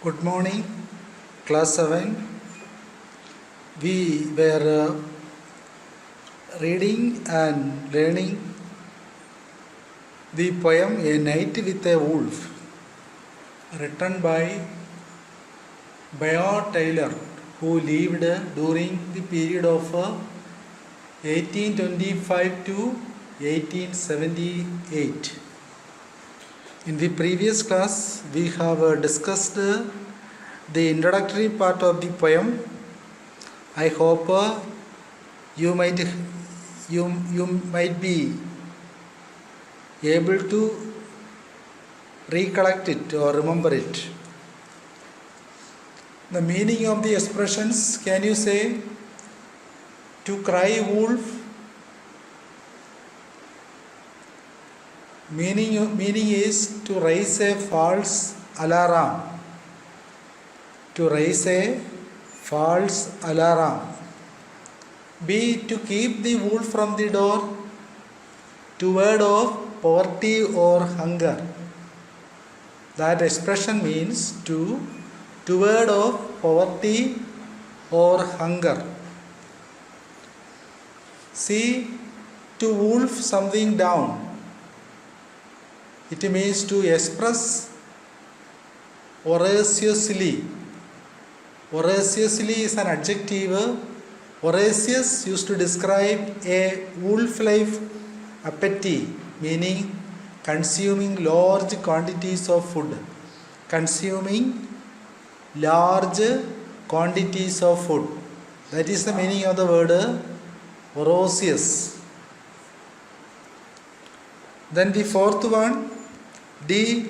Good morning, class 7. We were reading and learning the poem A Night with a Wolf, written by Bayard Taylor, who lived during the period of 1825 to 1878. In the previous class, we have discussed the introductory part of the poem. I hope you might be able to recollect it or remember it. The meaning of the expressions, can you say? To cry wolf. Meaning is to raise a false alarm. To raise a false alarm. B. To keep the wolf from the door. To ward off poverty or hunger. That expression means to ward off poverty or hunger. C. To wolf something down. It means to express voraciously. Voraciously is an adjective. Voracious used to describe a wolf-like appetite, meaning consuming large quantities of food. Consuming large quantities of food. That is the meaning of the word voracious. Then the fourth one, D.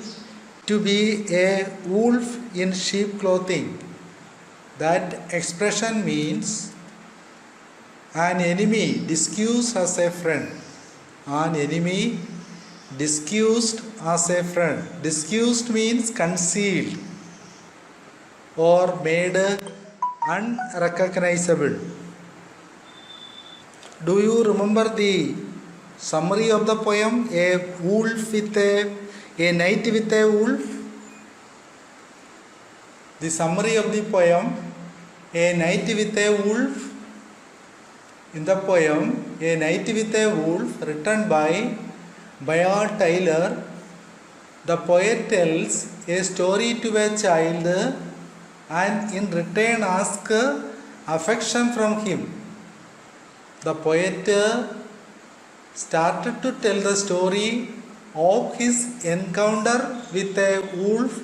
To be a wolf in sheep clothing. That expression means an enemy disguised as a friend. An enemy disguised as a friend. Disguised means concealed or made unrecognizable. Do you remember the summary of the poem? A night with a wolf. The summary of the poem, A Night with a Wolf. In the poem, A Night with a Wolf, written by Bayard Taylor, the poet tells a story to a child and in return asks affection from him. The poet started to tell the story of his encounter with a wolf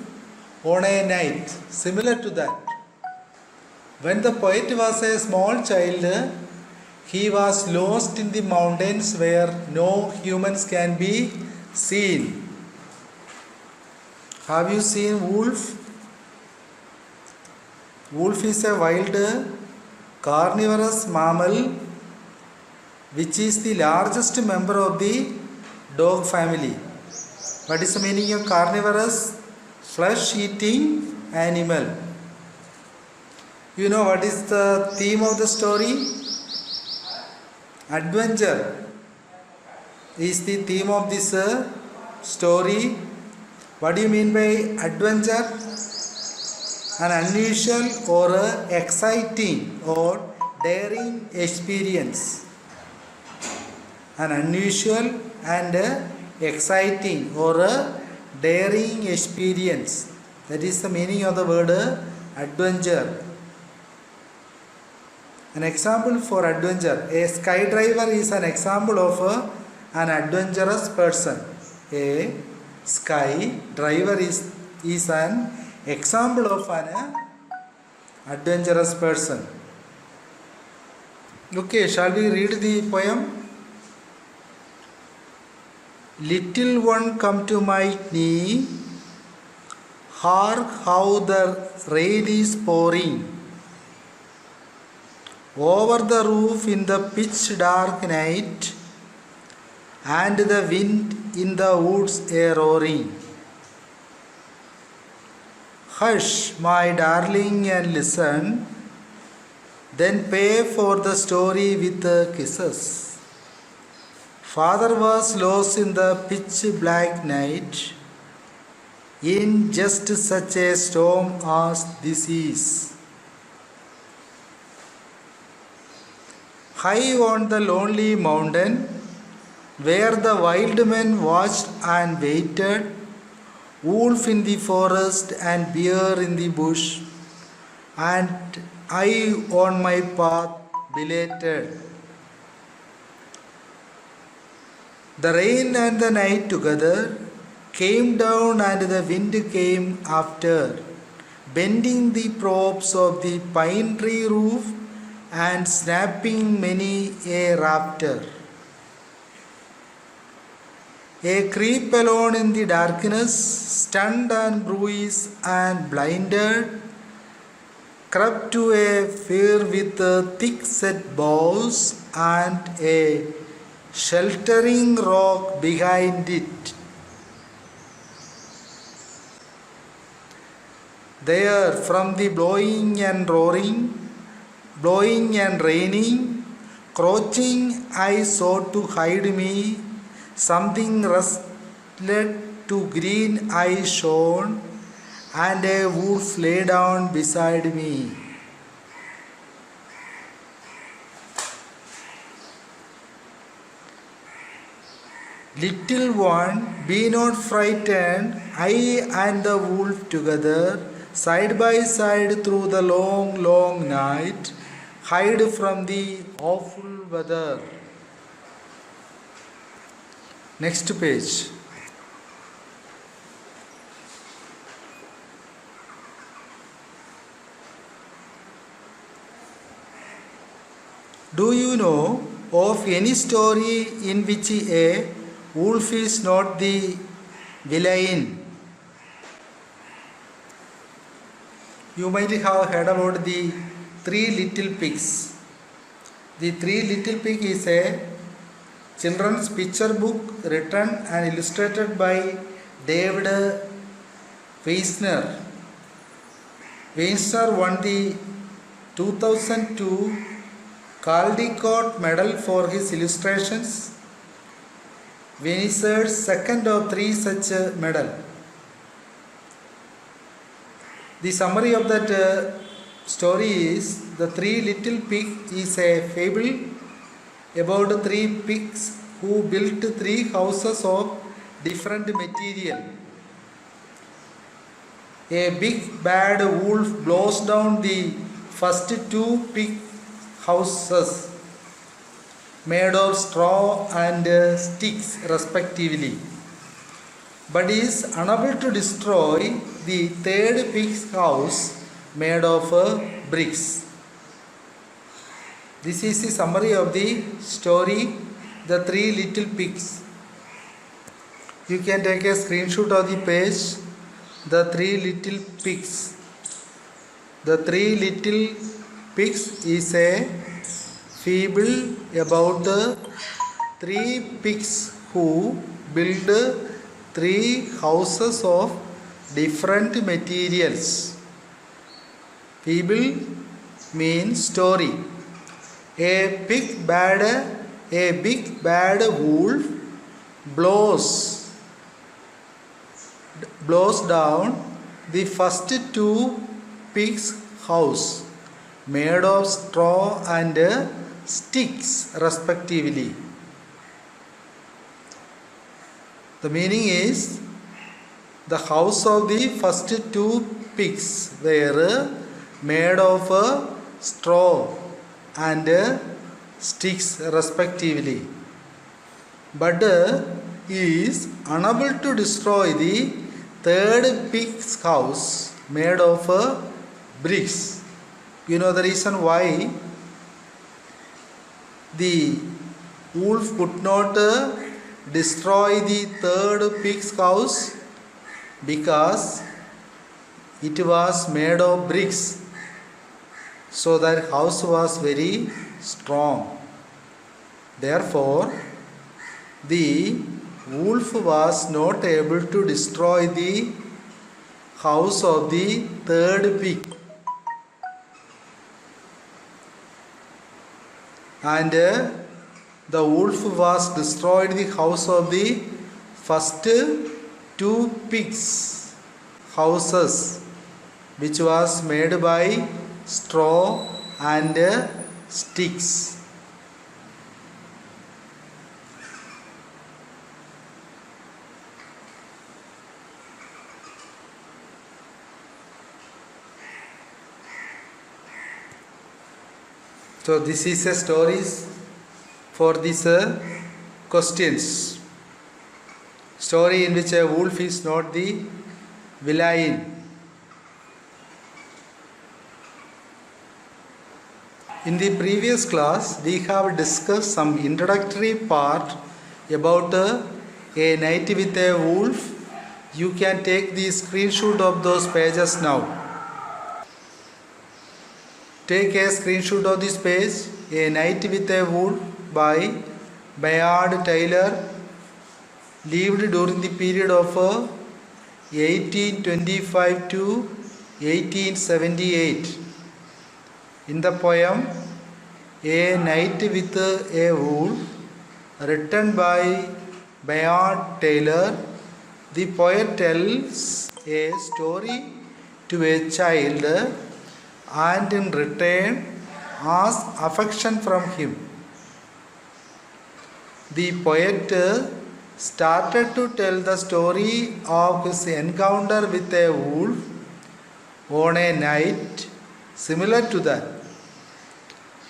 on a night, similar to that. When the poet was a small child, he was lost in the mountains where no humans can be seen. Have you seen wolf? Wolf is a wild carnivorous mammal which is the largest member of the dog family. What is the meaning of carnivorous? Flesh-eating animal. You know what is the theme of the story? Adventure is the theme of this story. What do you mean by adventure? An unusual or exciting or daring experience. An unusual and exciting or daring experience. That is the meaning of the word adventure. An example for adventure. A skydiver is an example of an adventurous person. A skydiver is an example of an adventurous person. Okay, shall we read the poem? Little one, come to my knee. Hark how the rain is pouring over the roof in the pitch dark night, and the wind in the woods a roaring. Hush, my darling, and listen, then pay for the story with kisses. Father was lost in the pitch black night. in just such a storm as this is. High on the lonely mountain, where the wild men watched and waited, wolf in the forest and bear in the bush, and I on my path belated. The rain and the night together came down, and the wind came after, bending the props of the pine tree roof and snapping many a rafter. A creep alone in the darkness, stunned and bruised and blinded, crept to a fire with thick-set boughs and a sheltering rock behind it. There, from the blowing and roaring, blowing and raining, crouching, I sought to hide me. Something rustled to green I shone, and a wolf lay down beside me. Little one, be not frightened, I and the wolf together, side by side through the long, long night, hide from the awful weather. Next page. Do you know of any story in which a wolf is not the villain? You might have heard about the Three Little Pigs. The Three Little Pigs is a children's picture book written and illustrated by David Weisner. Weisner won the 2002 Caldecott Medal for his illustrations. Weisner's second of three such medal. The summary of that story is The Three Little Pigs is a fable about three pigs who built three houses of different material. A big bad wolf blows down the first two pig houses made of straw and sticks respectively, but is unable to destroy the third pig's house made of bricks. This is the summary of the story, The Three Little Pigs. You can take a screenshot of the page, The Three Little Pigs. The Three Little Pigs is a fable about the three pigs who build three houses of different materials. Fable means story. A big bad wolf blows down the first two pigs' house made of straw and sticks respectively. The meaning is the house of the first two pigs were made of straw and sticks respectively, but is unable to destroy the third pig's house made of bricks. You know the reason why the wolf could not destroy the third pig's house? Because it was made of bricks, so that house was very strong. Therefore, the wolf was not able to destroy the house of the third pig, and the wolf was destroyed the house of the first two pigs. houses which was made by straw and sticks. So this is a stories for these questions. Story in which a wolf is not the villain. In the previous class, we have discussed some introductory part about a night with a wolf. You can take the screenshot of those pages now. Take a screenshot of this page, A Night with a Wolf by Bayard Taylor, lived during the period of 1825 to 1878. In the poem A Night with a Wolf, written by Bayard Taylor, the poet tells a story to a child and in return asks affection from him. The poet started to tell the story of his encounter with a wolf on a night similar to that.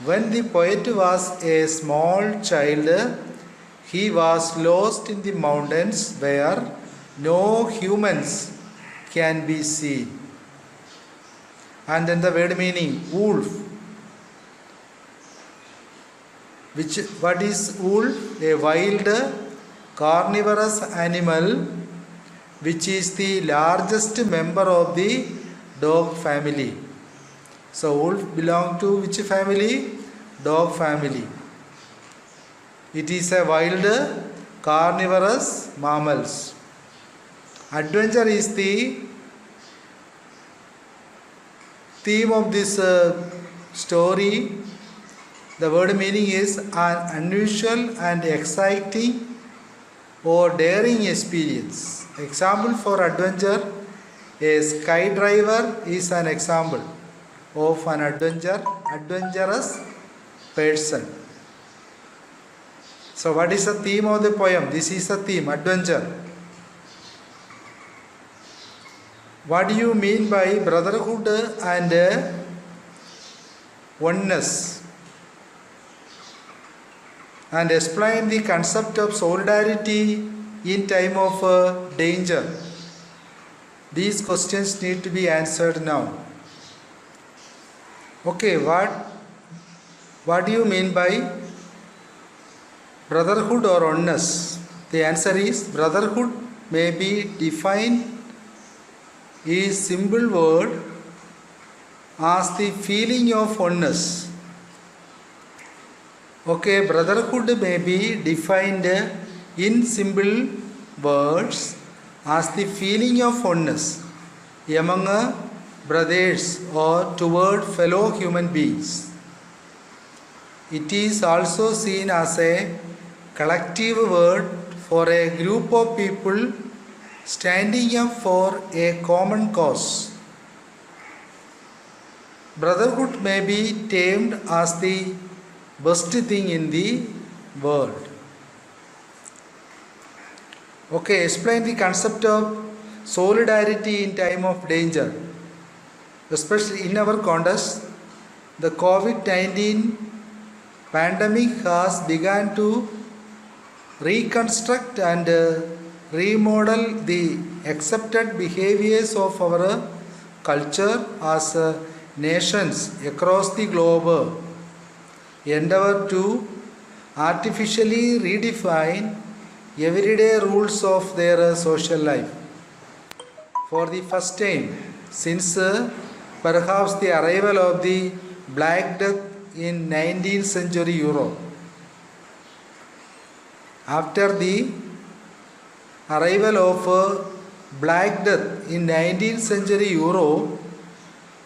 When the poet was a small child, he was lost in the mountains where no humans can be seen. And then the word meaning, wolf. What is wolf? A wild carnivorous animal which is the largest member of the dog family. So wolf belongs to which family? Dog family. It is a wild carnivorous mammals. Adventure is the theme of this story. The word meaning is an unusual and exciting or daring experience. Example for adventure, a skydiver is an example of an adventurous person. So what is the theme of the poem? This is the theme, adventure. What do you mean by brotherhood and oneness? And explain the concept of solidarity in time of danger. These questions need to be answered now. Okay, what do you mean by brotherhood or oneness? The answer is brotherhood may be defined is simple word as the feeling of oneness. Okay, brotherhood may be defined in simple words as the feeling of oneness among brothers or toward fellow human beings. It is also seen as a collective word for a group of people standing up for a common cause. Brotherhood may be termed as the best thing in the world. Okay, explain the concept of solidarity in time of danger. Especially in our context, the COVID-19 pandemic has begun to reconstruct and remodel the accepted behaviors of our culture as nations across the globe endeavor to artificially redefine everyday rules of their social life. For the first time since perhaps the arrival of the Black Death in 19th century Europe. After the arrival of Black Death in 19th century Europe,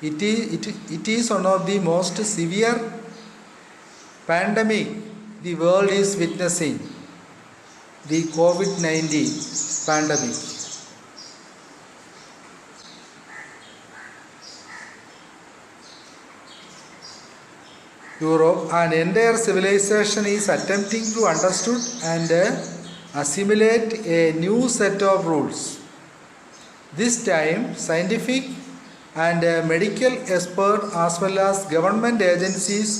it is one of the most severe pandemic the world is witnessing, the COVID-19 pandemic. Europe, an entire civilization is attempting to understand and assimilate a new set of rules. This time, scientific and medical experts as well as government agencies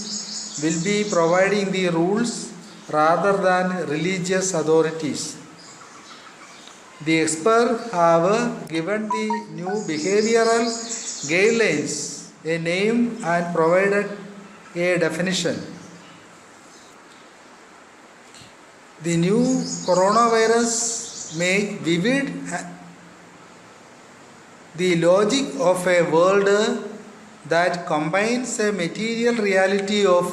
will be providing the rules rather than religious authorities. The experts have given the new behavioral guidelines a name and provided a definition. The new coronavirus makes vivid the logic of a world that combines a material reality of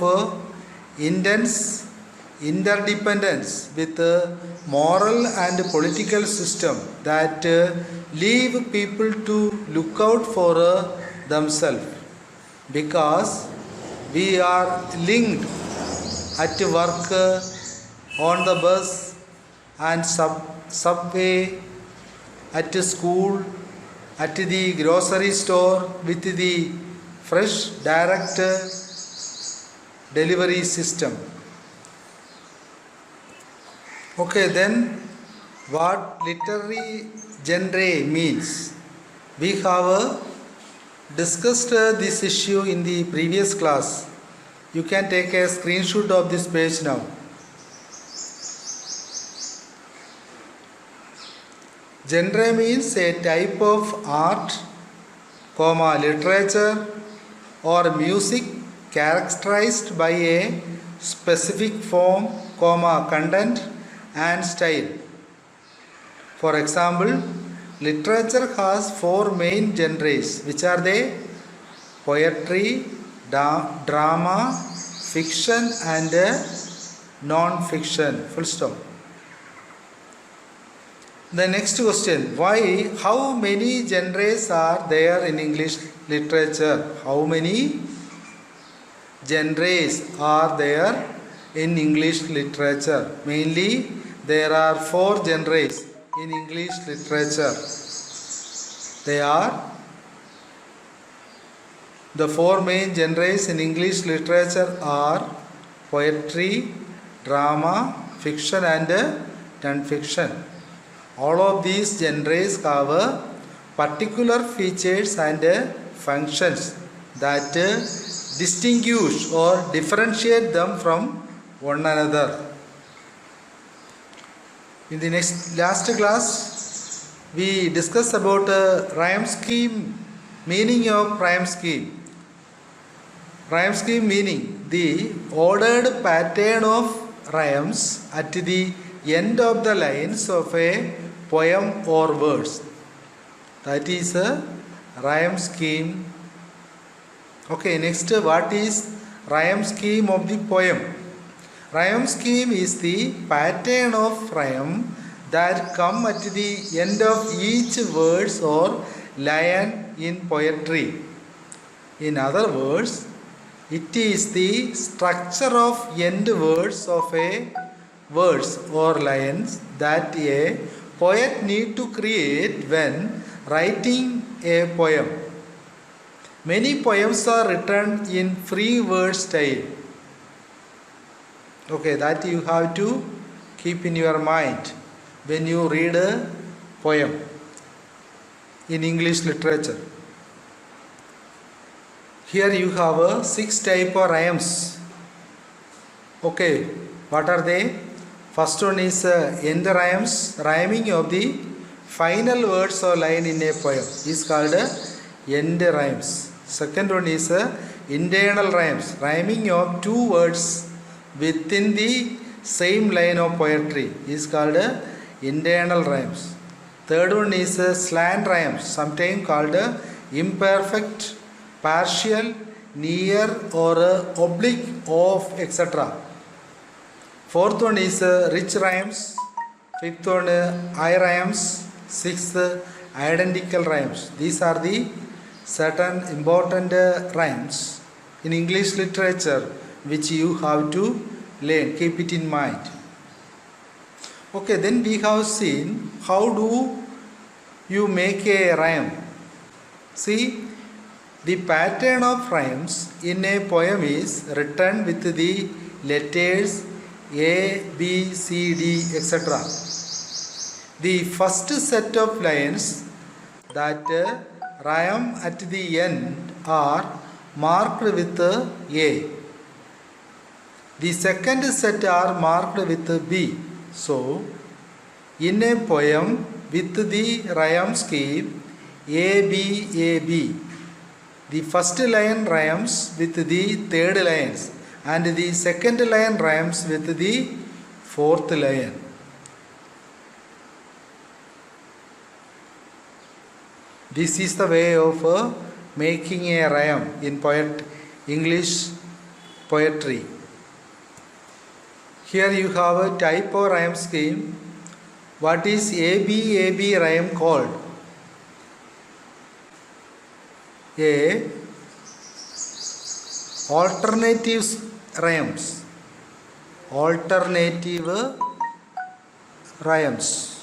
intense interdependence with a moral and political system that leave people to look out for themselves, because we are linked at work, on the bus and subway, at school, at the grocery store with the fresh direct delivery system. Okay, then what literary genre means? We have discussed this issue in the previous class. You can take a screenshot of this page now. Genre means a type of art, literature or music characterized by a specific form, content and style. For example, literature has four main genres, which are they? Poetry, drama, fiction and non-fiction. Full stop. The next question, how many genres are there in English literature? How many genres are there in English literature? Mainly, there are four genres in English literature. They are the four main genres in English literature are poetry, drama, fiction and non-fiction. All of these genres have particular features and functions that distinguish or differentiate them from one another. In the last class, we discussed about rhyme scheme, meaning of rhyme scheme. Rhyme scheme meaning the ordered pattern of rhymes at the end of the lines of a poem or verse. That is a rhyme scheme. Okay, next, what is rhyme scheme of the poem? Rhyme scheme is the pattern of rhyme that come at the end of each verse or line in poetry. In other words, it is the structure of end words of a verse or lines that a poet need to create when writing a poem. Many poems are written in free verse style. Okay, that you have to keep in your mind when you read a poem in English literature. Here you have 6 type of rhymes. Okay, what are they? First one is end rhymes, rhyming of the final words or line in a poem is called end rhymes. Second one is internal rhymes, rhyming of two words within the same line of poetry is called internal rhymes. Third one is slant rhymes, sometimes called imperfect, partial, near or oblique of, etc. Fourth one is rich rhymes. Fifth one I rhymes. Sixth identical rhymes. These are the certain important rhymes in English literature which you have to learn. Keep it in mind. Okay, then we have seen how do you make a rhyme. See, The pattern of rhymes in a poem is written with the letters A, B, C, D, etc. The first set of lines that rhyme at the end are marked with A. The second set are marked with B. So, in a poem with the rhyme scheme A, B, A, B, the first line rhymes with the third lines and the second line rhymes with the fourth line. This is the way of making a rhyme in English poetry. Here you have a type of rhyme scheme. What is AB rhyme called? A alternative rhymes. Alternative rhymes.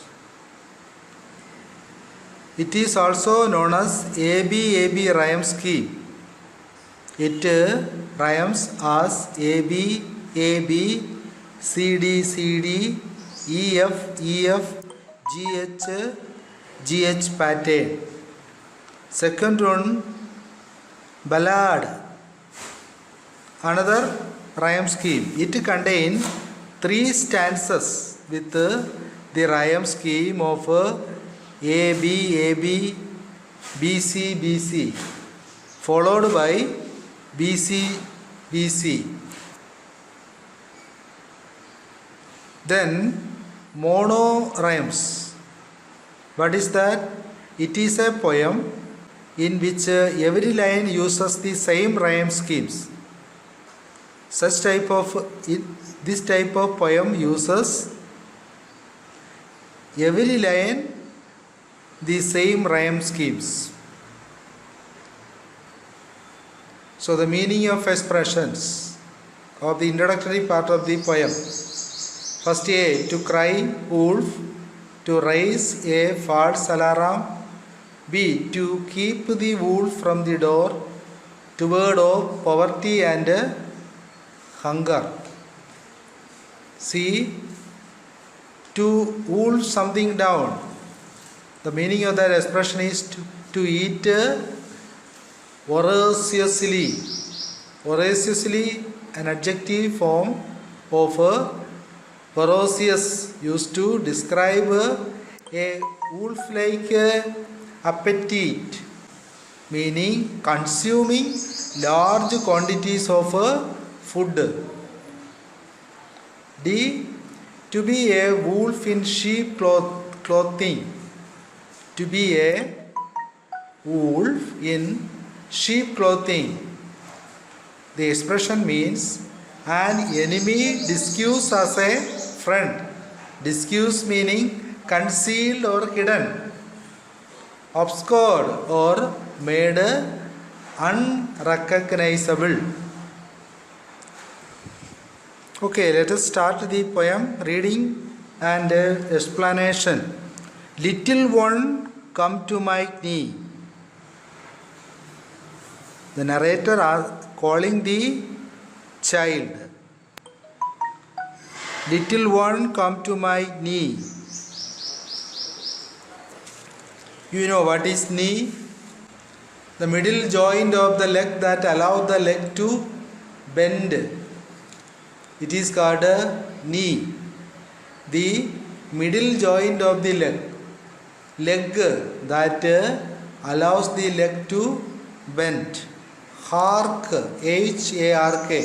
It is also known as AB rhyme scheme. It rhymes as AB, CD, EF, GH pattern. Second one, ballad. Another rhyme scheme. It contains 3 stanzas with the rhyme scheme of AB, BC, followed by BC. Then mono rhymes. What is that? It is a poem in which every line uses the same rhyme schemes. This type of poem uses every line the same rhyme schemes. So the meaning of expressions of the introductory part of the poem. First A, to cry wolf, to raise a false alarm. B, to keep the wolf from the door, to ward off poverty and hunger. C, to wolf something down. The meaning of that expression is to eat voraciously. Voraciously, an adjective form of voracious used to describe a wolf-like appetite, meaning consuming large quantities of food. D, to be a wolf in sheep clothing. To be a wolf in sheep clothing. The expression means an enemy disguised as a friend. Disguised meaning concealed or hidden, obscured or made unrecognizable. Okay, let us start the poem reading and explanation. Little one, come to my knee. The narrator is calling the child. Little one, come to my knee. You know what is knee? The middle joint of the leg that allows the leg to bend. It is called a knee. The middle joint of the leg that allows the leg to bend. Hark, H-A-R-K.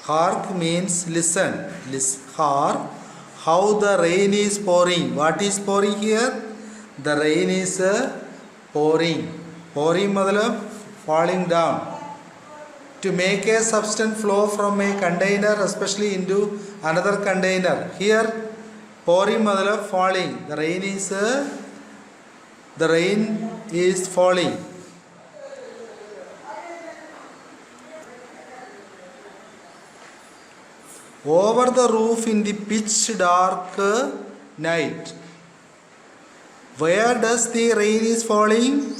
Hark means listen. Hark, how the rain is pouring. What is pouring here? The rain is pouring. Pouring means falling down. To make a substance flow from a container especially into another container. Here pouring means falling. The rain is falling. Over the roof in the pitch dark night. Where does the rain is falling?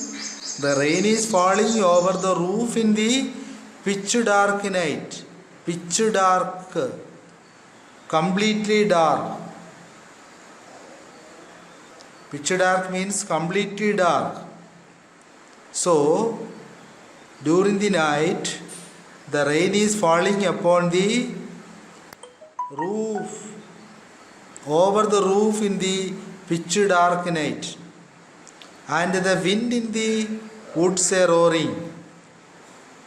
The rain is falling over the roof in the pitch dark night. Pitch dark, completely dark. Pitch dark means completely dark. So, during the night, the rain is falling upon the roof, over the roof in the pitch dark night, and the wind in the woods are roaring.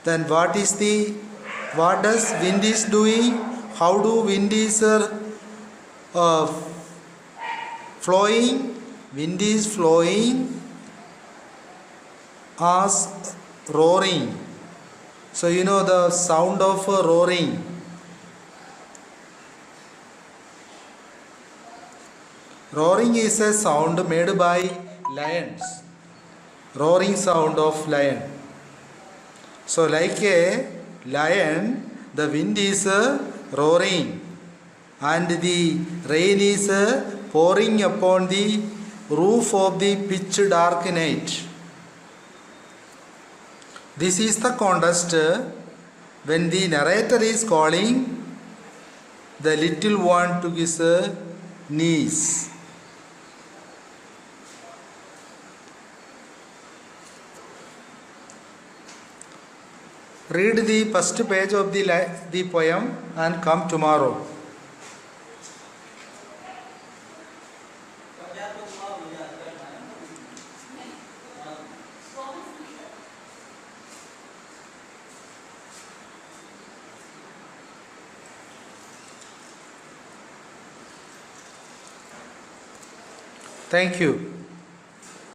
Then what does wind is doing? How do wind is flowing? Wind is flowing as roaring. So you know the sound of roaring. Roaring is a sound made by lions. Roaring sound of lion. So like a lion, the wind is roaring and the rain is pouring upon the roof of the pitch dark night. This is the contrast when the narrator is calling the little one to his niece. Read the first page of the poem and come tomorrow. Thank you.